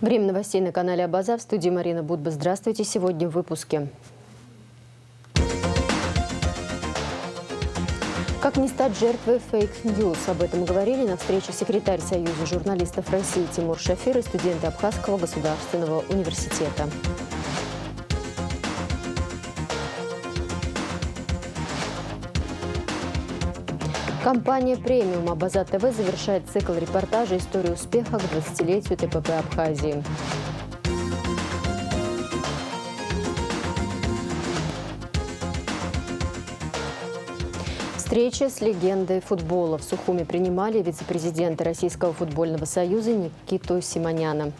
Время новостей на канале Абаза. В студии Марина Будба. Здравствуйте. Сегодня в выпуске. Как не стать жертвой фейк-ньюс? Об этом говорили на встрече секретарь Союза журналистов России Тимур Шафир и студенты Абхазского государственного университета. Компания «Премиум» Абаза ТВ завершает цикл репортажей «История успеха к 20-летию ТПП Абхазии». Встреча с легендой футбола. В Сухуми принимали вице-президента Российского футбольного союза Никиту Симоняна.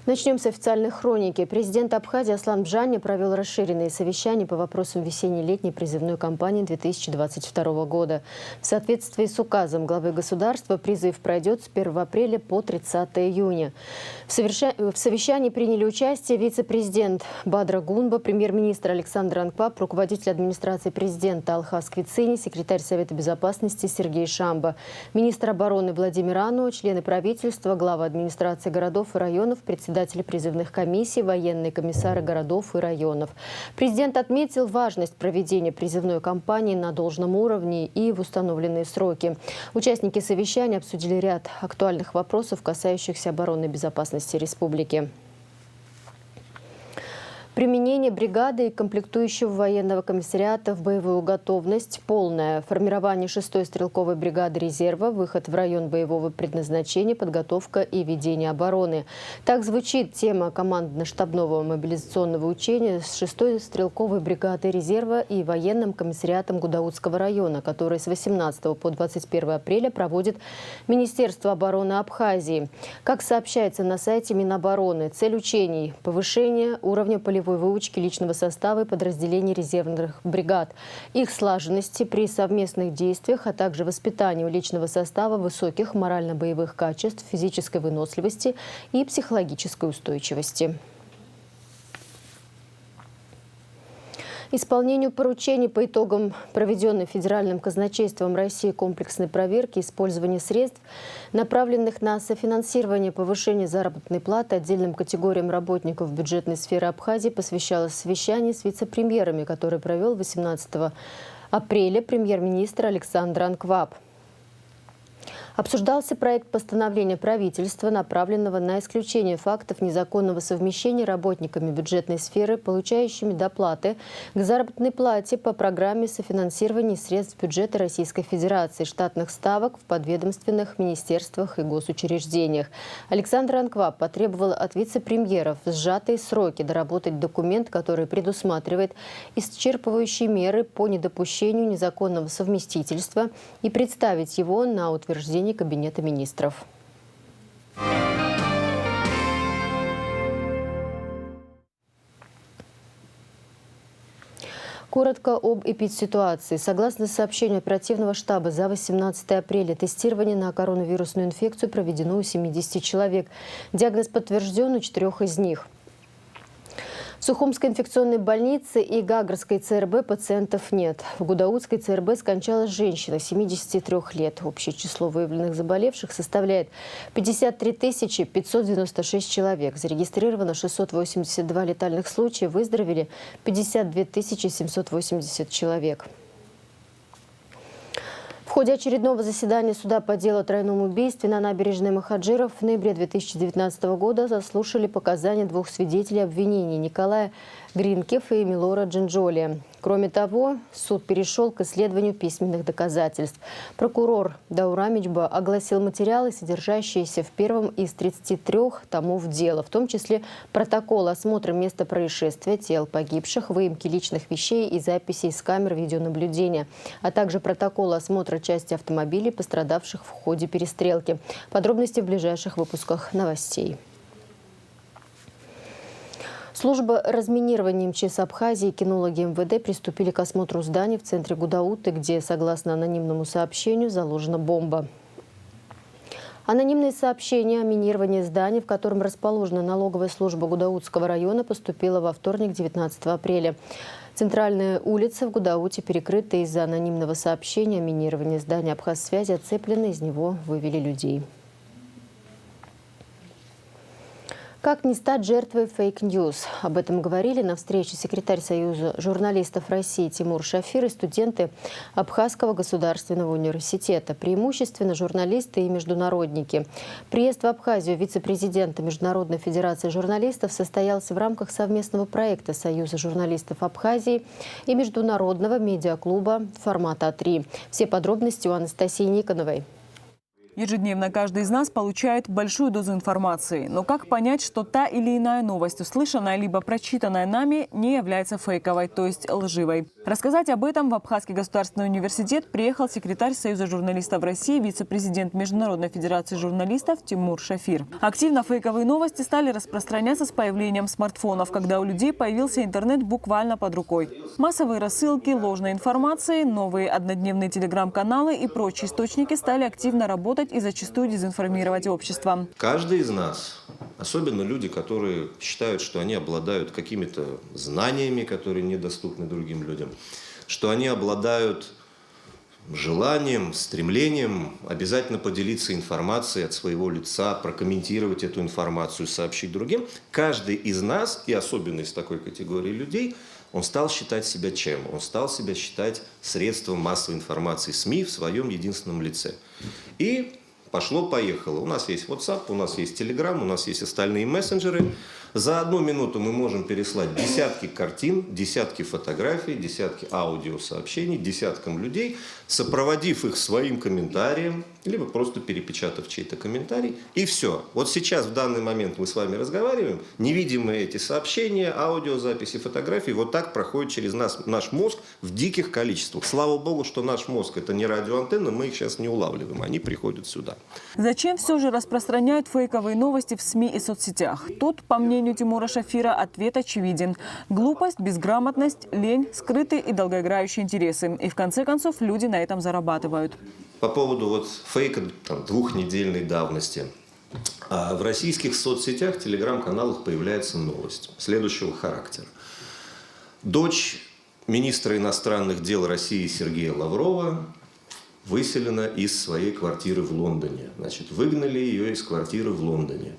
Начнем с официальной хроники. Президент Абхазии Аслан Бжаня провел расширенные совещания по вопросам весенне-летней призывной кампании 2022 года. В соответствии с указом главы государства призыв пройдет с 1 апреля по 30 июня. В совещании приняли участие вице-президент Бадра Гунба, премьер-министр Александр Анквап, руководитель администрации президента Алхаз Квицини, секретарь Совета безопасности Сергей Шамба, министр обороны Владимир Ануа, члены правительства, главы администрации городов и районов, председатели призывных комиссий, военные комиссары городов и районов. Президент отметил важность проведения призывной кампании на должном уровне и в установленные сроки. Участники совещания обсудили ряд актуальных вопросов, касающихся обороны и безопасности республики. Применение бригады и комплектующего военного комиссариата в боевую готовность, полное формирование 6-й стрелковой бригады резерва, выход в район боевого предназначения, подготовка и ведение обороны. Так звучит тема командно-штабного мобилизационного учения с 6-й стрелковой бригадой резерва и военным комиссариатом Гудаутского района, который с 18 по 21 апреля проводит Министерство обороны Абхазии. Как сообщается на сайте Минобороны, цель учений – повышение уровня полевой выучки личного состава и подразделений резервных бригад, их слаженности при совместных действиях, а также воспитанию личного состава высоких морально-боевых качеств, физической выносливости и психологической устойчивости. Исполнению поручений по итогам проведенной Федеральным казначейством России комплексной проверки использования средств, направленных на софинансирование повышения заработной платы отдельным категориям работников бюджетной сферы Абхазии, посвящалось совещание с вице-премьерами, которое провел 18 апреля премьер-министр Александр Анквап. Обсуждался проект постановления правительства, направленного на исключение фактов незаконного совмещения работниками бюджетной сферы, получающими доплаты к заработной плате по программе софинансирования средств бюджета Российской Федерации, штатных ставок в подведомственных министерствах и госучреждениях. Александр Анквап потребовал от вице-премьеров в сжатые сроки доработать документ, который предусматривает исчерпывающие меры по недопущению незаконного совместительства и представить его на утверждение Кабинета министров. Коротко об эпидситуации. Согласно сообщению оперативного штаба, за 18 апреля тестирование на коронавирусную инфекцию проведено у 70 человек. Диагноз подтвержден у 4 из них. В Сухумской инфекционной больнице и Гагрской ЦРБ пациентов нет. В Гудаутской ЦРБ скончалась женщина 73 лет. Общее число выявленных заболевших составляет 53 596 человек. Зарегистрировано 682 летальных случая, выздоровели 52 780 человек. В ходе очередного заседания суда по делу о тройном убийстве на набережной Махаджиров в ноябре 2019 года заслушали показания двух свидетелей обвинений – Николая Гринкев и Милора Джинджоли. Кроме того, суд перешел к исследованию письменных доказательств. Прокурор Даурамичба огласил материалы, содержащиеся в первом из 33 томов дела, в том числе протокол осмотра места происшествия, тел погибших, выемки личных вещей и записей с камер видеонаблюдения, а также протокол осмотра части автомобилей, пострадавших в ходе перестрелки. Подробности в ближайших выпусках новостей. Служба разминирования МЧС Абхазии и кинологи МВД приступили к осмотру зданий в центре Гудауты, где, согласно анонимному сообщению, заложена бомба. Анонимное сообщение о минировании здания, в котором расположена налоговая служба Гудаутского района, поступило во вторник, 19 апреля. Центральная улица в Гудауте перекрыта из-за анонимного сообщения о минировании здания Абхазсвязи, оцеплено, из него вывели людей. Как не стать жертвой фейк-ньюс? Об этом говорили на встрече секретарь Союза журналистов России Тимур Шафир и студенты Абхазского государственного университета, преимущественно журналисты и международники. Приезд в Абхазию вице-президента Международной федерации журналистов состоялся в рамках совместного проекта Союза журналистов Абхазии и Международного медиаклуба формата А3. Все подробности у Анастасии Никоновой. Ежедневно каждый из нас получает большую дозу информации. Но как понять, что та или иная новость, услышанная либо прочитанная нами, не является фейковой, то есть лживой? Рассказать об этом в Абхазский государственный университет приехал секретарь Союза журналистов России, вице-президент Международной федерации журналистов Тимур Шафир. Активно фейковые новости стали распространяться с появлением смартфонов, когда у людей появился интернет буквально под рукой. Массовые рассылки ложной информации, новые однодневные телеграм-каналы и прочие источники стали активно работать и зачастую дезинформировать общество. Каждый из нас, особенно люди, которые считают, что они обладают какими-то знаниями, которые недоступны другим людям, что они обладают желанием, стремлением обязательно поделиться информацией от своего лица, прокомментировать эту информацию, сообщить другим. Каждый из нас, и особенно из такой категории людей, он стал считать себя чем? Он стал себя считать средством массовой информации СМИ в своем единственном лице. И пошло-поехало. У нас есть WhatsApp, у нас есть Telegram, у нас есть остальные мессенджеры. За 1 минуту мы можем переслать десятки картин, десятки фотографий, десятки аудиосообщений десяткам людей, сопроводив их своим комментарием, либо просто перепечатав чей-то комментарий. И все. Вот сейчас, в данный момент мы с вами разговариваем, невидимые эти сообщения, аудиозаписи, фотографии, вот так проходят через наш мозг в диких количествах. Слава богу, что наш мозг – это не радиоантенна, мы их сейчас не улавливаем, они приходят сюда. Зачем все же распространяют фейковые новости в СМИ и соцсетях? Тут, по мнению Тимура Шафира, ответ очевиден. Глупость, безграмотность, лень, скрытые и долгоиграющие интересы. И в конце концов люди на этом зарабатывают. По поводу вот фейка 2-недельной давности. В российских соцсетях, телеграм-каналах появляется новость следующего характера. Дочь министра иностранных дел России Сергея Лаврова выселена из своей квартиры в Лондоне. Значит, выгнали ее из квартиры в Лондоне.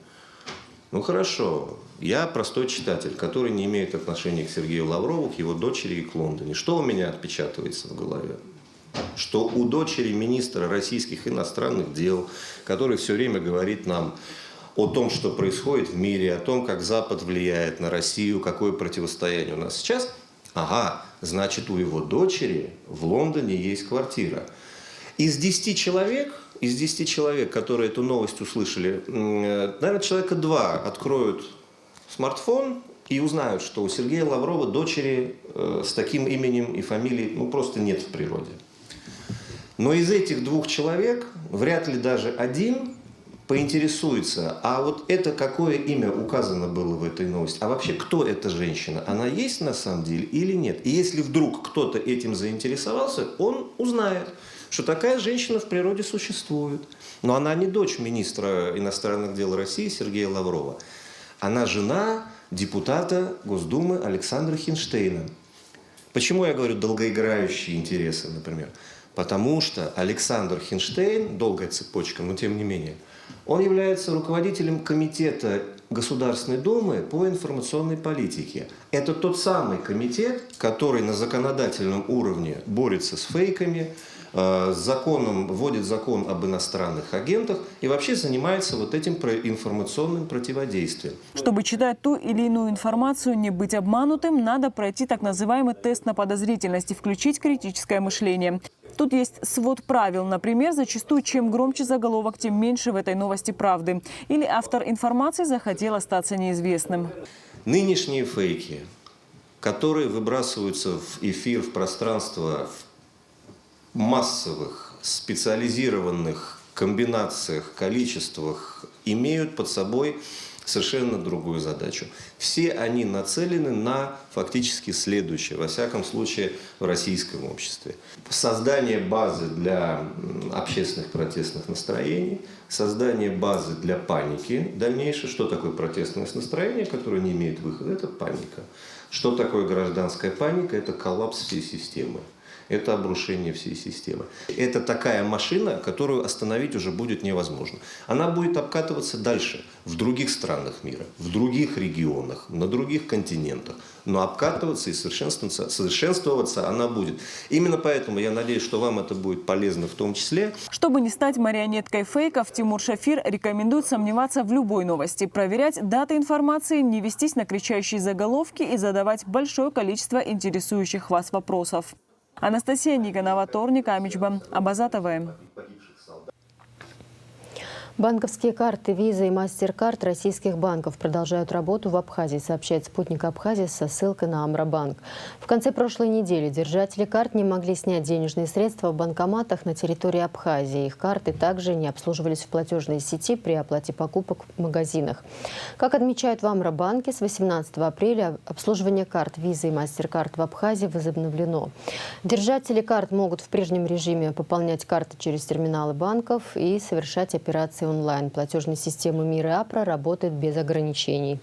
Ну хорошо, я простой читатель, который не имеет отношения к Сергею Лаврову, к его дочери и к Лондоне. Что у меня отпечатывается в голове? Что у дочери министра российских иностранных дел, который все время говорит нам о том, что происходит в мире, о том, как Запад влияет на Россию, какое противостояние у нас сейчас. Ага, значит, у его дочери в Лондоне есть квартира. Из 10 человек, которые эту новость услышали, наверное, человека 2 откроют смартфон и узнают, что у Сергея Лаврова дочери с таким именем и фамилией просто нет в природе. Но из этих 2 человек вряд ли даже один поинтересуется, а вот это какое имя указано было в этой новости, а вообще кто эта женщина, она есть на самом деле или нет. И если вдруг кто-то этим заинтересовался, он узнает, что такая женщина в природе существует. Но она не дочь министра иностранных дел России Сергея Лаврова. Она жена депутата Госдумы Александра Хинштейна. Почему я говорю долгоиграющие интересы, например? Потому что Александр Хинштейн, долгая цепочка, но тем не менее, он является руководителем комитета Государственной Думы по информационной политике. Это тот самый комитет, который на законодательном уровне борется с фейками, вводит закон об иностранных агентах и вообще занимается вот этим информационным противодействием. Чтобы читать ту или иную информацию, не быть обманутым, надо пройти так называемый тест на подозрительность и включить критическое мышление. Тут есть свод правил. Например, зачастую чем громче заголовок, тем меньше в этой новости правды. Или автор информации захотел остаться неизвестным. Нынешние фейки, которые выбрасываются в эфир, в пространство, в массовых, специализированных комбинациях, количествах, имеют под собой совершенно другую задачу. Все они нацелены на фактически следующее, во всяком случае в российском обществе. Создание базы для общественных протестных настроений, создание базы для паники дальнейшей. Что такое протестное настроение, которое не имеет выхода? Это паника. Что такое гражданская паника? Это коллапс всей системы. это обрушение всей системы. Это такая машина, которую остановить уже будет невозможно. Она будет обкатываться дальше, в других странах мира, в других регионах, на других континентах. Но обкатываться и совершенствоваться она будет. Именно поэтому я надеюсь, что вам это будет полезно в том числе. Чтобы не стать марионеткой фейков, Тимур Шафир рекомендует сомневаться в любой новости, проверять даты информации, не вестись на кричащие заголовки и задавать большое количество интересующих вас вопросов. Анастасия Никонова, Торник Амичба, Абаза ТВ. Банковские карты Visa и MasterCard российских банков продолжают работу в Абхазии, сообщает «Спутник Абхазии» со ссылкой на Амробанк. В конце прошлой недели держатели карт не могли снять денежные средства в банкоматах на территории Абхазии. Их карты также не обслуживались в платежной сети при оплате покупок в магазинах. Как отмечают в Амробанке, с 18 апреля обслуживание карт Visa и MasterCard в Абхазии возобновлено. Держатели карт могут в прежнем режиме пополнять карты через терминалы банков и совершать операции онлайн. Платежные системы МИР и АПРА работают без ограничений.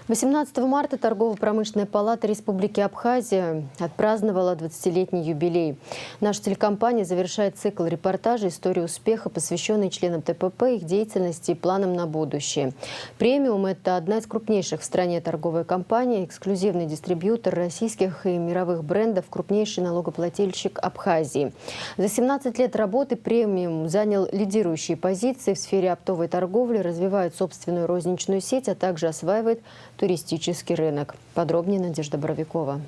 18 марта Торгово-промышленная палата Республики Абхазия отпраздновала 20-летний юбилей. Наша телекомпания завершает цикл репортажей «История успеха», посвященный членам ТПП, их деятельности и планам на будущее. «Премиум» – это одна из крупнейших в стране торговая компания, эксклюзивный дистрибьютор российских и мировых брендов, крупнейший налогоплательщик Абхазии. За 17 лет работы «Премиум» занял лидирующие позиции в сфере оптовой торговли, развивает собственную розничную сеть, а также осваивает туристический рынок. Подробнее Надежда Боровикова.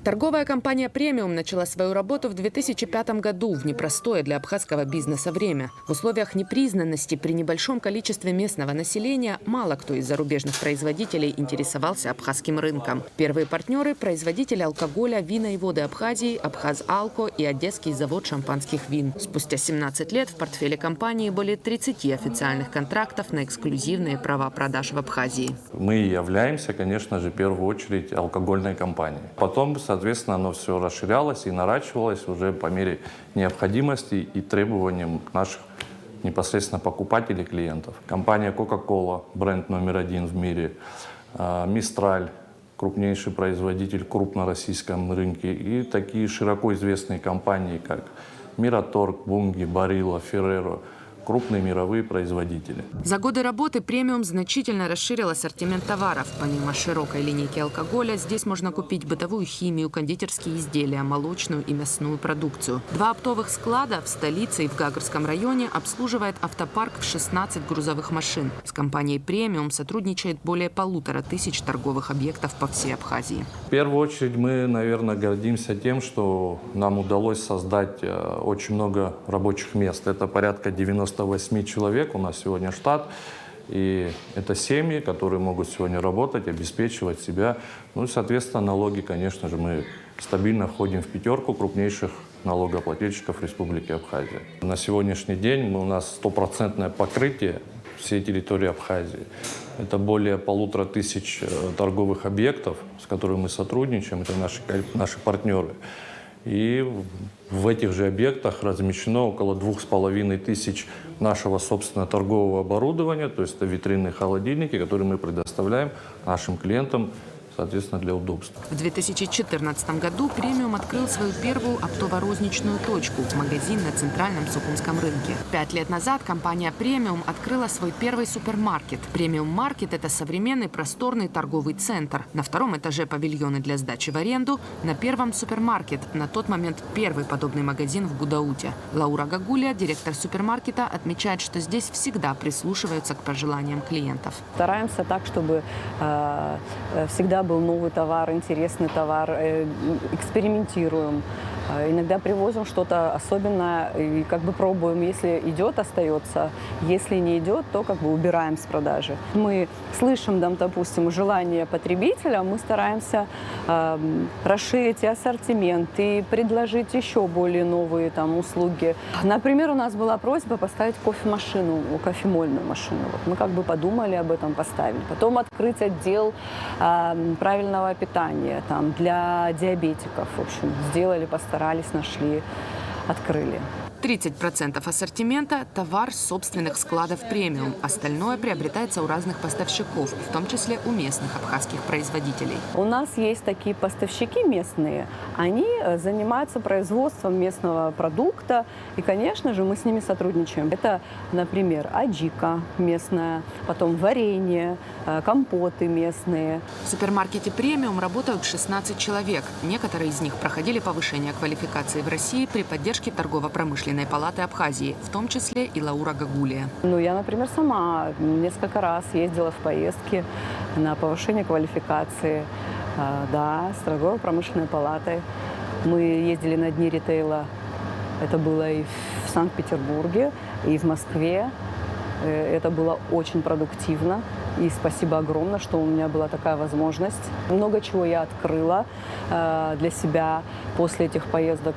Торговая компания «Премиум» начала свою работу в 2005 году в непростое для абхазского бизнеса время. В условиях непризнанности при небольшом количестве местного населения мало кто из зарубежных производителей интересовался абхазским рынком. Первые партнеры – производители алкоголя, вина и воды Абхазии, «Абхаз-Алко» и Одесский завод шампанских вин. Спустя 17 лет в портфеле компании более 30 официальных контрактов на эксклюзивные права продаж в Абхазии. Мы являемся, конечно же, в первую очередь алкогольной компанией. Потом, соответственно, оно все расширялось и наращивалось уже по мере необходимости и требованиям наших непосредственно покупателей, клиентов. Компания Coca-Cola, бренд номер 1 в мире, Mistral, крупнейший производитель крупно на российском рынке, и такие широко известные компании, как Miraторг, Bunge, Barilla, Ferrero, крупные мировые производители. За годы работы «Премиум» значительно расширил ассортимент товаров. Помимо широкой линейки алкоголя, здесь можно купить бытовую химию, кондитерские изделия, молочную и мясную продукцию. 2 оптовых склада в столице и в Гагарском районе обслуживает автопарк в 16 грузовых машин. С компанией «Премиум» сотрудничает более 1500 торговых объектов по всей Абхазии. В первую очередь мы, наверное, гордимся тем, что нам удалось создать очень много рабочих мест. Это порядка 98 человек у нас сегодня штат. И это семьи, которые могут сегодня работать, обеспечивать себя. Ну и, соответственно, налоги, конечно же, мы стабильно входим в 5 крупнейших налогоплательщиков Республики Абхазия. На сегодняшний день у нас 100% покрытие всей территории Абхазии. Это более 1500 торговых объектов, с которыми мы сотрудничаем, это наши партнеры. И в этих же объектах размещено около 2500 нашего собственного торгового оборудования, то есть это витринные холодильники, которые мы предоставляем нашим клиентам, соответственно, для удобства. В 2014 году «Премиум» открыл свою первую оптово-розничную точку – магазин на центральном Сухумском рынке. 5 лет назад компания «Премиум» открыла свой первый супермаркет. «Премиум-маркет» – это современный просторный торговый центр. На 2-м этаже павильоны для сдачи в аренду, на 1-м супермаркет, на тот момент первый подобный магазин в Гудауте. Лаура Гагуля, директор супермаркета, отмечает, что здесь всегда прислушиваются к пожеланиям клиентов. Стараемся так, чтобы всегда был новый товар, интересный товар, экспериментируем. Иногда привозим что-то особенное и как бы пробуем. Если идет, остается. Если не идет, то как бы убираем с продажи. Мы слышим, допустим, желание потребителя, мы стараемся расширить и ассортимент, и предложить еще более новые услуги. Например, у нас была просьба поставить кофемашину, кофемольную машину. Вот мы как бы подумали об этом, поставили. Потом открыть отдел правильного питания для диабетиков. В общем, сделали, постарались, нашли, открыли. 30% ассортимента – товар с собственных складов премиум. Остальное приобретается у разных поставщиков, в том числе у местных абхазских производителей. У нас есть такие поставщики местные, они занимаются производством местного продукта, и, конечно же, мы с ними сотрудничаем. Это, например, аджика местная, потом варенье, компоты местные. В супермаркете «Премиум» работают 16 человек. Некоторые из них проходили повышение квалификации в России при поддержке торгово-промышленной палаты Абхазии, в том числе и Лаура Гагулия. Ну, я, например, сама несколько раз ездила в поездки на повышение квалификации, да, с торгово-промышленной палатой. Мы ездили на дни ритейла. Это было и в Санкт-Петербурге, и в Москве. Это было очень продуктивно. И спасибо огромное, что у меня была такая возможность. Много чего я открыла для себя после этих поездок.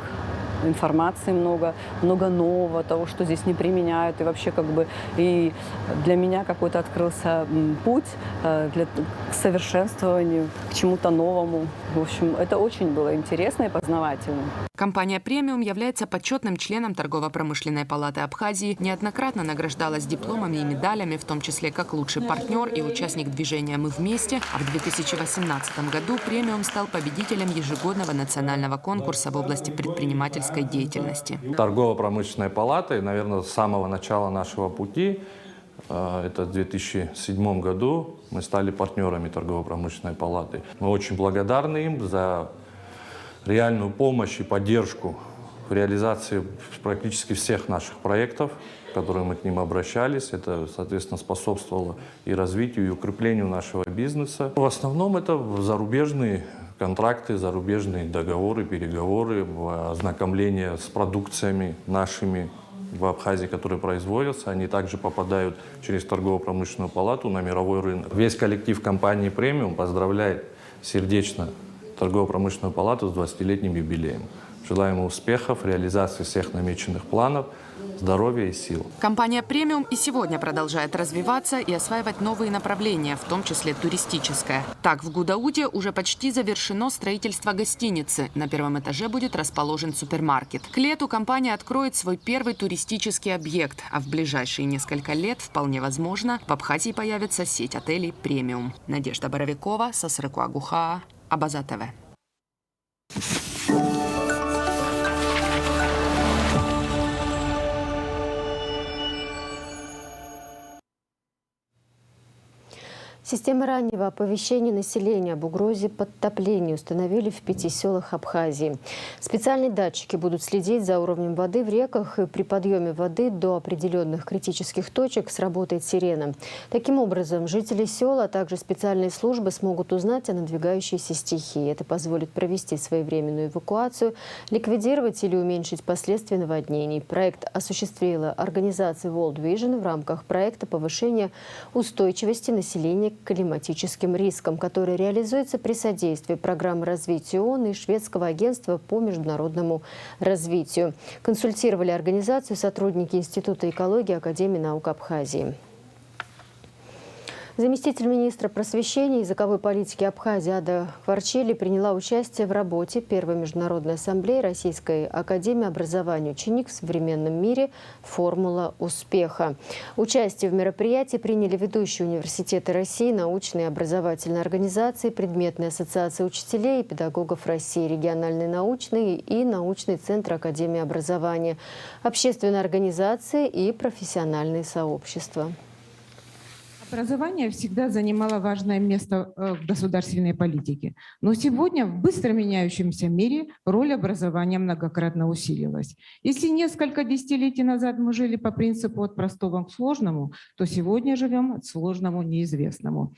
Информации много нового, того, что здесь не применяют. И вообще как бы и для меня какой-то открылся путь к совершенствованию, к чему-то новому. В общем, это очень было интересно и познавательно. Компания «Премиум» является почетным членом торгово-промышленной палаты Абхазии, неоднократно награждалась дипломами и медалями, в том числе как лучший партнер и участник движения «Мы вместе», а в 2018 году «Премиум» стал победителем ежегодного национального конкурса в области предпринимательской деятельности. Торгово-промышленной палатой, наверное, с самого начала нашего пути, это в 2007 году, мы стали партнерами торгово-промышленной палаты. Мы очень благодарны им за реальную помощь и поддержку в реализации практически всех наших проектов, в которые мы к ним обращались. Это, соответственно, способствовало и развитию, и укреплению нашего бизнеса. В основном это зарубежные контракты, зарубежные договоры, переговоры, ознакомление с продукциями нашими в Абхазии, которые производятся. Они также попадают через торгово-промышленную палату на мировой рынок. Весь коллектив компании «Премиум» поздравляет сердечно торгово-промышленную палату с 20-летним юбилеем. Желаем успехов, реализации всех намеченных планов, здоровья и сил. Компания «Премиум» и сегодня продолжает развиваться и осваивать новые направления, в том числе туристическое. Так, в Гудауде уже почти завершено строительство гостиницы. На первом этаже будет расположен супермаркет. К лету компания откроет свой первый туристический объект, а в ближайшие несколько лет, вполне возможно, в Абхазии появится сеть отелей «Премиум». Надежда Боровикова, Сасрыку Агухаа, Абаза ТВ. Системы раннего оповещения населения об угрозе подтопления установили в 5 селах Абхазии. Специальные датчики будут следить за уровнем воды в реках, и при подъеме воды до определенных критических точек сработает сирена. Таким образом, жители сел, а также специальные службы смогут узнать о надвигающейся стихии. Это позволит провести своевременную эвакуацию, ликвидировать или уменьшить последствия наводнений. Проект осуществила организация World Vision в рамках проекта повышения устойчивости населения к климатическим рискам, который реализуется при содействии программы развития ООН и Шведского агентства по международному развитию. Консультировали организацию сотрудники Института экологии Академии наук Абхазии. Заместитель министра просвещения и языковой политики Абхазии Ада Хварчели приняла участие в работе Первой международной ассамблеи Российской академии образования «Ученик в современном мире. Формула успеха». Участие в мероприятии приняли ведущие университеты России, научные и образовательные организации, предметные ассоциации учителей и педагогов России, региональные научные и научный центр Академии образования, общественные организации и профессиональные сообщества. Образование всегда занимало важное место в государственной политике. Но сегодня в быстро меняющемся мире роль образования многократно усилилась. Если несколько десятилетий назад мы жили по принципу от простого к сложному, то сегодня живем от сложному к неизвестному.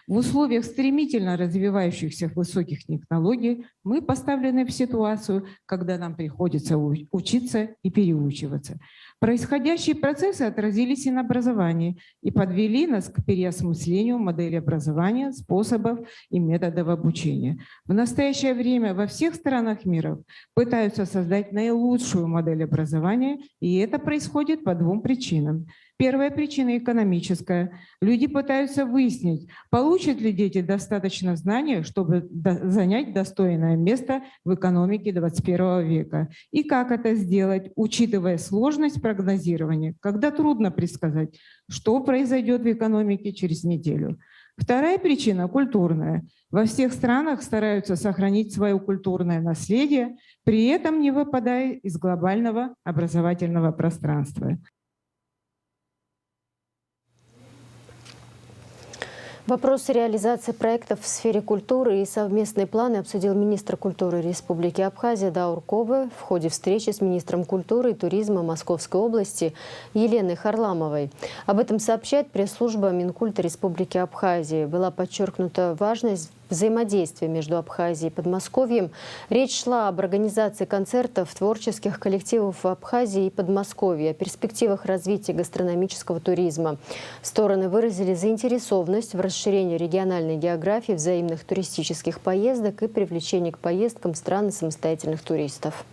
В условиях стремительно развивающихся высоких технологий мы поставлены в ситуацию, когда нам приходится учиться и переучиваться. Происходящие процессы отразились и на образовании и подвели нас к переосмыслению модели образования, способов и методов обучения. В настоящее время во всех странах мира пытаются создать наилучшую модель образования, и это происходит по двум причинам. Первая причина экономическая. Люди пытаются выяснить, получат ли дети достаточно знаний, чтобы занять достойное место в экономике 21 века. И как это сделать, учитывая сложность прогнозирования, когда трудно предсказать, что произойдет в экономике через неделю. Вторая причина – культурная. Во всех странах стараются сохранить свое культурное наследие, при этом не выпадая из глобального образовательного пространства. Вопросы реализации проектов в сфере культуры и совместные планы обсудил министр культуры Республики Абхазия Даур Ковы в ходе встречи с министром культуры и туризма Московской области Еленой Харламовой. Об этом сообщает пресс-служба Минкульта Республики Абхазия. Была подчеркнута важность взаимодействия между Абхазией и Подмосковьем. Речь шла об организации концертов творческих коллективов в Абхазии и Подмосковье, о перспективах развития гастрономического туризма. Стороны выразили заинтересованность в расширении региональной географии, взаимных туристических поездок и привлечении к поездкам стран и самостоятельных туристов.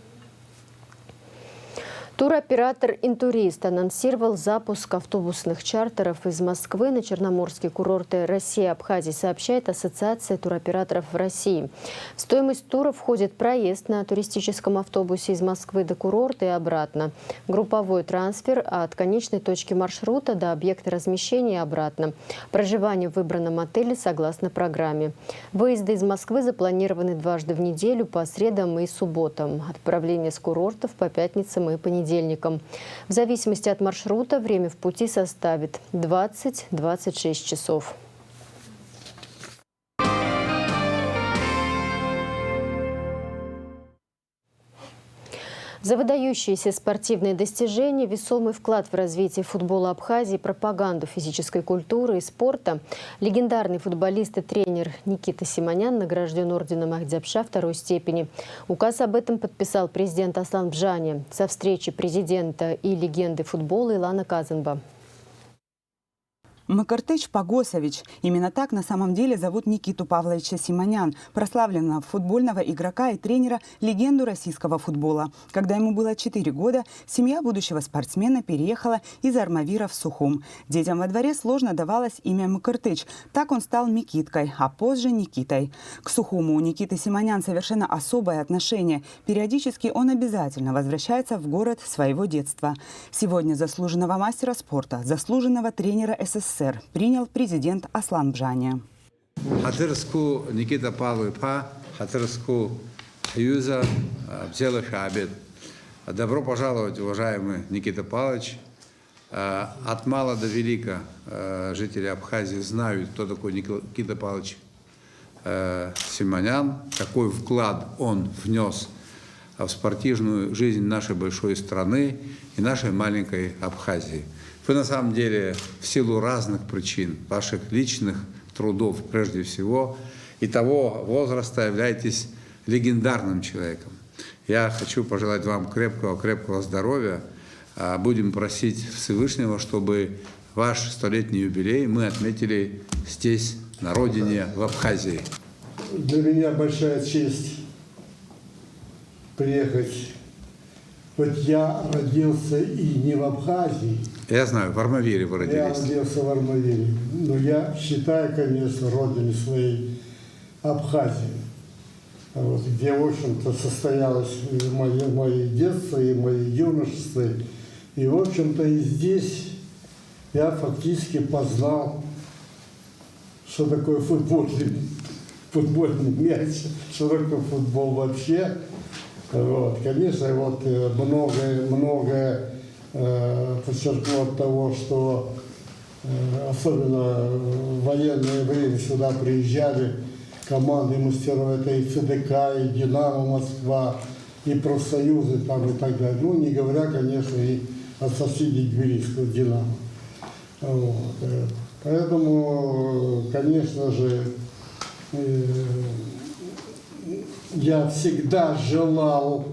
Туроператор «Интурист» анонсировал запуск автобусных чартеров из Москвы на черноморские курорты России и Абхазии, сообщает Ассоциация туроператоров в России. В стоимость тура входит проезд на туристическом автобусе из Москвы до курорта и обратно, групповой трансфер от конечной точки маршрута до объекта размещения и обратно, проживание в выбранном отеле согласно программе. Выезды из Москвы запланированы дважды в неделю по средам и субботам, отправление с курортов по пятницам и понедельникам. В зависимости от маршрута время в пути составит 20-26 часов. За выдающиеся спортивные достижения, весомый вклад в развитие футбола Абхазии, пропаганду физической культуры и спорта, легендарный футболист и тренер Никита Симонян награжден орденом Ахдзябша второй степени. Указ об этом подписал президент Аслан Бжани со встречи президента и легенды футбола Илана Казанба. Макартыч Погосович. Именно так на самом деле зовут Никиту Павловича Симонян, прославленного футбольного игрока и тренера, легенду российского футбола. Когда ему было 4 года, семья будущего спортсмена переехала из Армавира в Сухум. Детям во дворе сложно давалось имя Макартыч. Так он стал Микиткой, а позже Никитой. К Сухуму у Никиты Симонян совершенно особое отношение. Периодически он обязательно возвращается в город своего детства. Сегодня заслуженного мастера спорта, заслуженного тренера СССР принял президент Аслан Бжани. Хатырску Никита Павловича, Хатырску Юза, Бзела Шабет. Добро пожаловать, уважаемый Никита Павлович. От мала до велика жители Абхазии знают, кто такой Никита Павлович Симонян, какой вклад он внес в спортивную жизнь нашей большой страны и нашей маленькой Абхазии. Вы на самом деле в силу разных причин, ваших личных трудов прежде всего, и того возраста являетесь легендарным человеком. Я хочу пожелать вам крепкого здоровья. Будем просить Всевышнего, чтобы ваш 100-летний юбилей мы отметили здесь, на родине, в Абхазии. Для меня большая честь приехать. Вот я родился и не в Абхазии. Я знаю, в Армавире вы родились. Я родился в Армавире. Но я считаю, конечно, родиной своей Абхазию, вот, где, в общем-то, состоялось мое детство и мое юношество. И, в общем-то, и здесь я фактически познал, что такое футбольный мяч, что такое футбол вообще. Вот, конечно, вот многое подчеркну от того, что особенно в военное время сюда приезжали команды мастеров, это и ЦДК, и Динамо Москва, и профсоюзы там и так далее. Ну, не говоря, конечно, и от соседей Тбилисского Динамо. Вот. Поэтому, конечно же, я всегда желал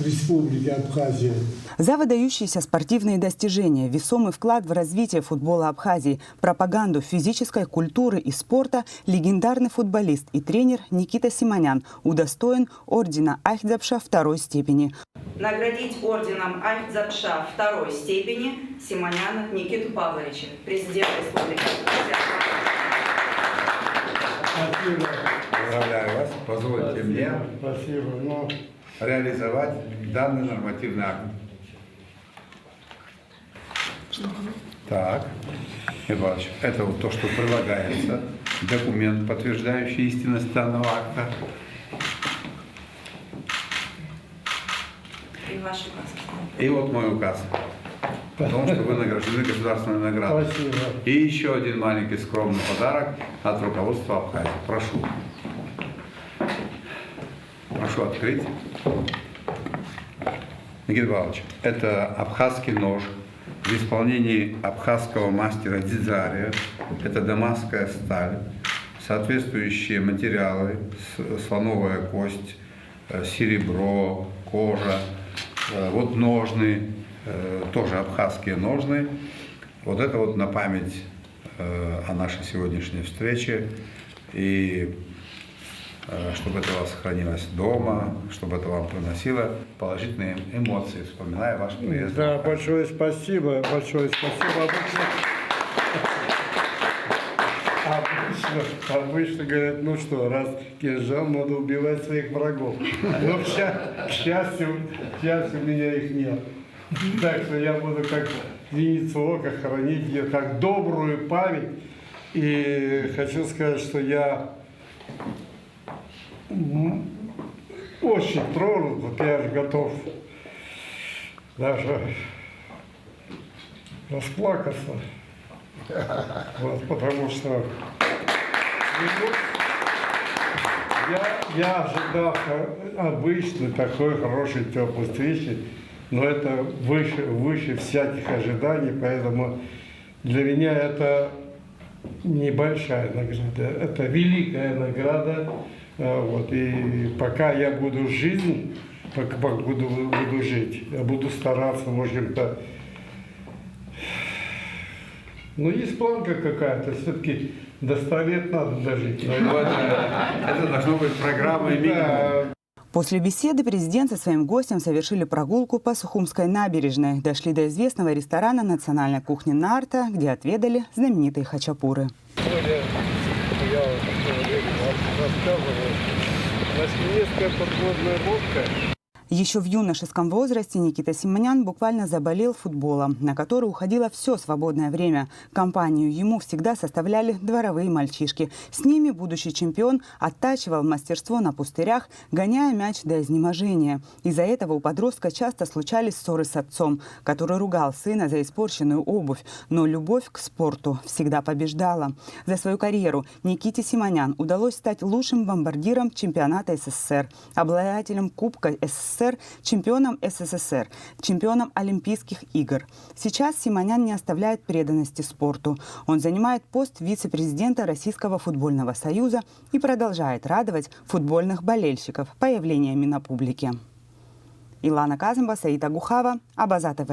Республики Абхазия. За выдающиеся спортивные достижения, весомый вклад в развитие футбола Абхазии, пропаганду физической культуры и спорта легендарный футболист и тренер Никита Симонян удостоен ордена Ахтзапша второй степени. Наградить орденом Ахтзапша второй степени Симоняна Никиту Павловича, президент Республики Абхазия. Спасибо. Поздравляю вас. Позвольте мне Спасибо. реализовать данный нормативный акт. Так, Иванович, это вот то, что прилагается, документ, подтверждающий истинность данного акта. И ваш указ. И вот мой указ о том, что вы награждены государственной наградой. Спасибо. И еще один маленький скромный подарок от руководства Абхазии. Прошу. Прошу открыть. Никита Павлович, это абхазский нож в исполнении абхазского мастера Дзидзария. Это дамасская сталь, соответствующие материалы, слоновая кость, серебро, кожа. Вот ножны, тоже абхазские ножны. Вот это вот на память о нашей сегодняшней встрече. И чтобы это у вас сохранилось дома, чтобы это вам приносило положительные эмоции, вспоминая ваш приезд. Да, большое спасибо, большое спасибо. Обычно говорят, ну что, раз кинжал, надо убивать своих врагов. Но, к счастью, у меня их нет. Так что я буду как зеницу ока хранить ее как добрую память. И хочу сказать, что я очень тронут, вот я же готов даже расплакаться. Вот, потому что я ожидал обычной такой хорошей теплой встречи, но это выше всяких ожиданий, поэтому для меня это небольшая награда, это великая награда. Вот, и пока я буду жить, я буду стараться, в общем-то. Но есть планка какая-то, все-таки до 100 лет надо дожить. Это должно быть программой минимум. После беседы президент со своим гостем совершили прогулку по Сухумской набережной. Дошли до известного ресторана национальной кухни «Нарта», где отведали знаменитые хачапуры. Я рассказывал, Носминецкая подводная лодка. Еще в юношеском возрасте Никита Симонян буквально заболел футболом, на который уходило все свободное время. Компанию ему всегда составляли дворовые мальчишки. С ними будущий чемпион оттачивал мастерство на пустырях, гоняя мяч до изнеможения. Из-за этого у подростка часто случались ссоры с отцом, который ругал сына за испорченную обувь. Но любовь к спорту всегда побеждала. За свою карьеру Никите Симонян удалось стать лучшим бомбардиром чемпионата СССР, обладателем Кубка СССР, чемпионом СССР, чемпионом Олимпийских игр. Сейчас Симонян не оставляет преданности спорту. Он занимает пост вице-президента Российского футбольного союза и продолжает радовать футбольных болельщиков появлениями на публике. Илана Казымба, Саид Агухава, Абаза ТВ.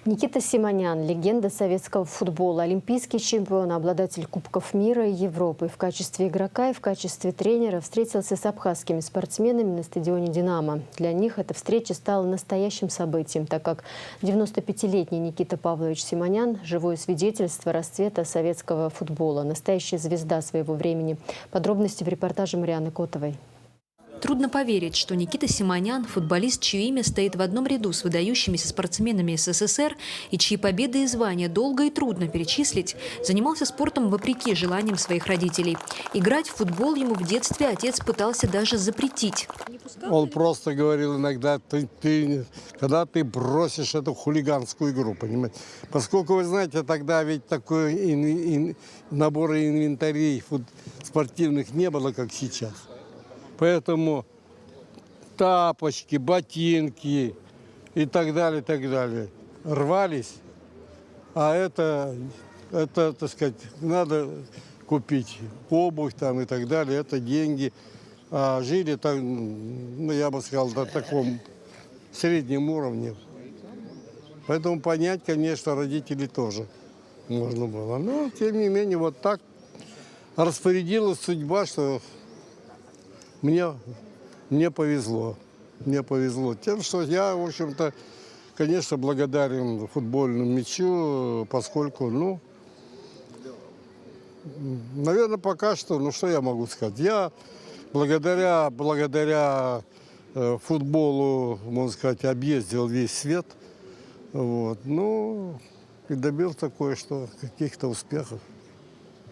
Никита Симонян, легенда советского футбола, олимпийский чемпион, обладатель Кубков мира и Европы. В качестве игрока и в качестве тренера встретился с абхазскими спортсменами на стадионе «Динамо». Для них эта встреча стала настоящим событием, так как 95-летний Никита Павлович Симонян – живое свидетельство расцвета советского футбола, настоящая звезда своего времени. Подробности в репортаже Марианы Котовой. Трудно поверить, что Никита Симонян – футболист, чье имя стоит в одном ряду с выдающимися спортсменами СССР и чьи победы и звания долго и трудно перечислить, занимался спортом вопреки желаниям своих родителей. Играть в футбол ему в детстве отец пытался даже запретить. Он просто говорил иногда, когда ты бросишь эту хулиганскую игру, понимаете? Поскольку, вы знаете, тогда ведь такой набора инвентарей спортивных не было, как сейчас. Поэтому тапочки, ботинки и так далее рвались. А это, так сказать, надо купить обувь там и так далее. Это деньги. а жили, так, ну, я бы сказал, на таком среднем уровне. Поэтому понять, конечно, родителей тоже можно было. Но, тем не менее, вот так распорядилась судьба, что мне повезло. Мне повезло тем, что я, в общем-то, конечно, благодарен футбольному мячу, поскольку, ну, наверное, пока что, ну, что я могу сказать? Я благодаря футболу, можно сказать, объездил весь свет. Вот. Ну, и добился кое-что, каких-то успехов.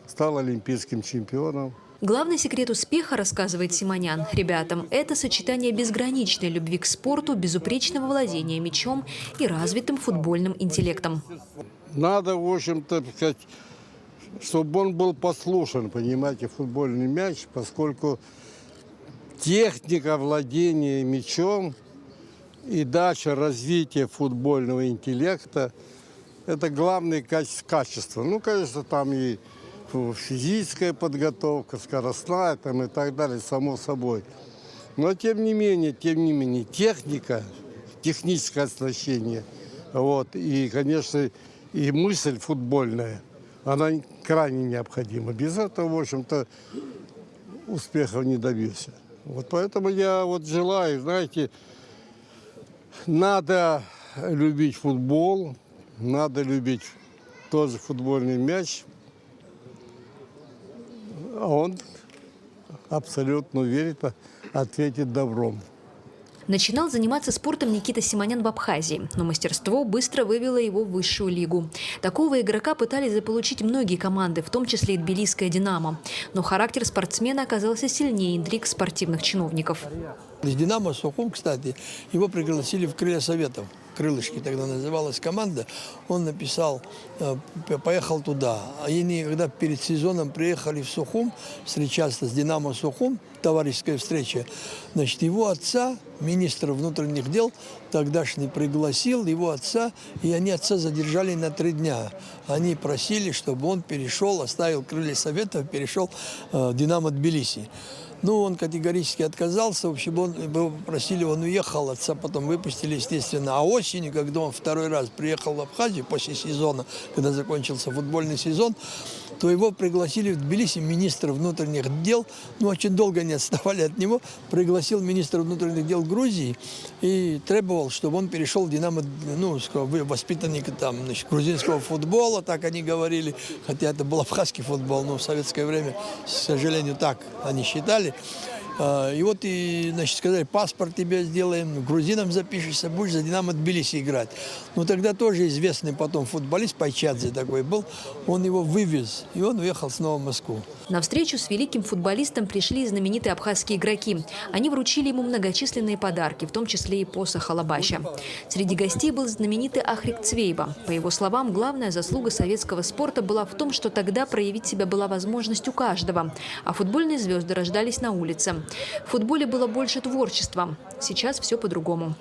Стал олимпийским чемпионом. Главный секрет успеха, рассказывает Симонян, ребятам – это сочетание безграничной любви к спорту, безупречного владения мячом и развитым футбольным интеллектом. Надо, в общем-то, сказать, чтобы он был послушен, понимаете, футбольный мяч, поскольку техника владения мячом и дальше развитие футбольного интеллекта – это главные качества. Ну, конечно, там и физическая подготовка, скоростная там, и так далее, само собой. Но, тем не менее, техника, техническое оснащение, вот, и, конечно, и мысль футбольная, она крайне необходима. Без этого, в общем-то, успехов не добился. Вот поэтому я вот желаю, знаете, надо любить футбол, надо любить тоже футбольный мяч. А он абсолютно уверен, ответит добром. Начинал заниматься спортом Никита Симонян в Абхазии, но мастерство быстро вывело его в высшую лигу. Такого игрока пытались заполучить многие команды, в том числе и тбилисская «Динамо». Но характер спортсмена оказался сильнее интриг спортивных чиновников. Из «Динамо» Сухум, кстати, его пригласили в «Крылья Советов». «Крылышки» тогда называлась команда. Он написал, поехал туда. Они, когда перед сезоном приехали в Сухум, встречаться с «Динамо» Сухум, товарищеская встреча, значит, его отца, министра внутренних дел, тогдашний пригласил его отца, и они отца задержали на 3 дня. Они просили, чтобы он перешел, оставил «Крылья Советов», перешел в «Динамо» Тбилиси. Ну, он категорически отказался. В общем, его попросили, он уехал, отца потом выпустили, естественно. А осенью, когда он второй раз приехал в Абхазию после сезона, когда закончился футбольный сезон, то его пригласили в Тбилиси министр внутренних дел. Ну, очень долго не отставали от него. Пригласил министр внутренних дел Грузии и требовал, чтобы он перешел в «Динамо», ну, воспитанник там, значит, грузинского футбола, так они говорили. Хотя это был абхазский футбол, но в советское время, к сожалению, так они считали. И вот, и, значит, сказали, паспорт тебе сделаем, грузином запишешься, будешь за «Динамо» Тбилиси играть. Ну, тогда тоже известный потом футболист, Пайчадзе такой был, он его вывез, и он уехал снова в Москву. На встречу с великим футболистом пришли знаменитые абхазские игроки. Они вручили ему многочисленные подарки, в том числе и посох Алабаща. Среди гостей был знаменитый Ахрик Цвейба. По его словам, главная заслуга советского спорта была в том, что тогда проявить себя была возможность у каждого, а футбольные звезды рождались на улице. В футболе было больше творчества. Сейчас все по-другому.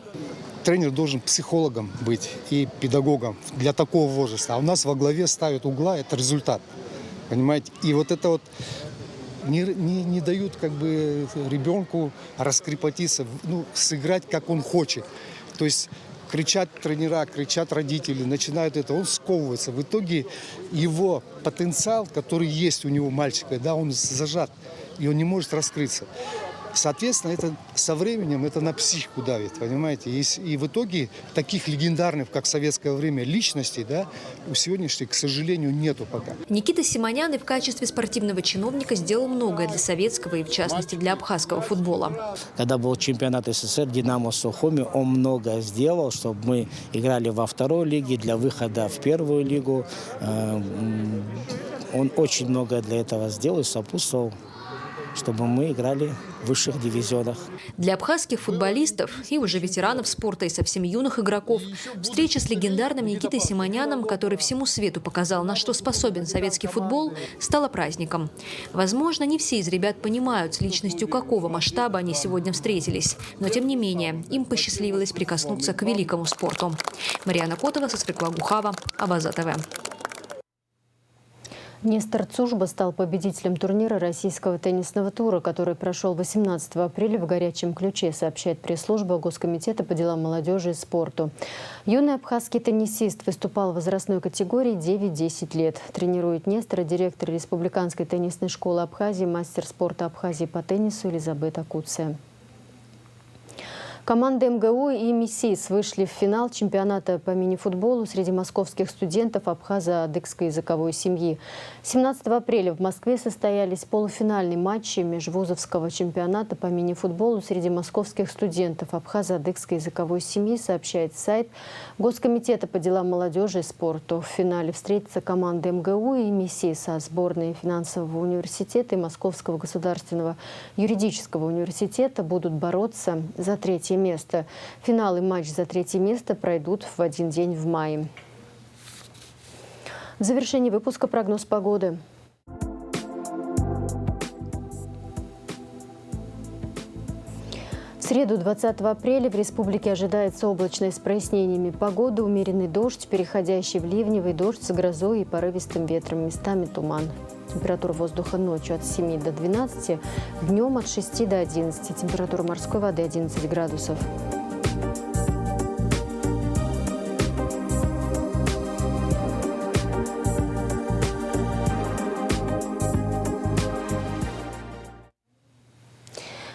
Тренер должен психологом быть и педагогом для такого возраста. А у нас во главе ставят угла, это результат. Понимаете? И вот это вот не дают как бы ребенку раскрепотиться, ну, сыграть, как он хочет. То есть кричат тренера, кричат родители, начинают это, он сковывается. В итоге его потенциал, который есть у него мальчика, да, он зажат, и он не может раскрыться. Соответственно, это со временем это на психику давит, понимаете? И в итоге таких легендарных, как в советское время, личностей, да, у сегодняшних, к сожалению, нету пока. Никита Симонян и в качестве спортивного чиновника сделал многое для советского и, в частности, для абхазского футбола. Когда был чемпионат СССР, «Динамо» Сухуми, он многое сделал, чтобы мы играли во второй лиге, для выхода в первую лигу. Он очень многое для этого сделал и сопутствовал, чтобы мы играли в высших дивизионах. Для абхазских футболистов и уже ветеранов спорта, и совсем юных игроков встреча с легендарным Никитой Симоняном, который всему свету показал, на что способен советский футбол, стала праздником. Возможно, не все из ребят понимают, с личностью какого масштаба они сегодня встретились, но тем не менее им посчастливилось прикоснуться к великому спорту. Марьяна Котова, Сасрыкла Гухава, Абаза ТВ. Нестор Цужба стал победителем турнира российского теннисного тура, который прошел 18 апреля в «Горячем ключе», сообщает пресс-служба Госкомитета по делам молодежи и спорту. Юный абхазский теннисист выступал в возрастной категории 9-10 лет. Тренирует Нестора директор Республиканской теннисной школы Абхазии, мастер спорта Абхазии по теннису Елизавета Куция. Команды МГУ и МИСИС вышли в финал чемпионата по мини-футболу среди московских студентов абхазо-адыгской языковой семьи. 17 апреля в Москве состоялись полуфинальные матчи межвузовского чемпионата по мини-футболу среди московских студентов абхазо-адыгской языковой семьи, сообщает сайт Госкомитета по делам молодежи и спорту. В финале встретятся команды МГУ и МИСИС, а сборные финансового университета и Московского государственного юридического университета будут бороться за третье место. Финал и матч за третье место пройдут в один день в мае. В завершении выпуска прогноз погоды. В среду, 20 апреля, в республике ожидается облачная с прояснениями погоды, умеренный дождь, переходящий в ливневый дождь с грозой и порывистым ветром, местами туман. Температура воздуха ночью от 7 до 12, днем от 6 до 11. Температура морской воды 11 градусов.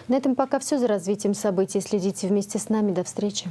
На этом пока все. За развитием событий следите вместе с нами. До встречи.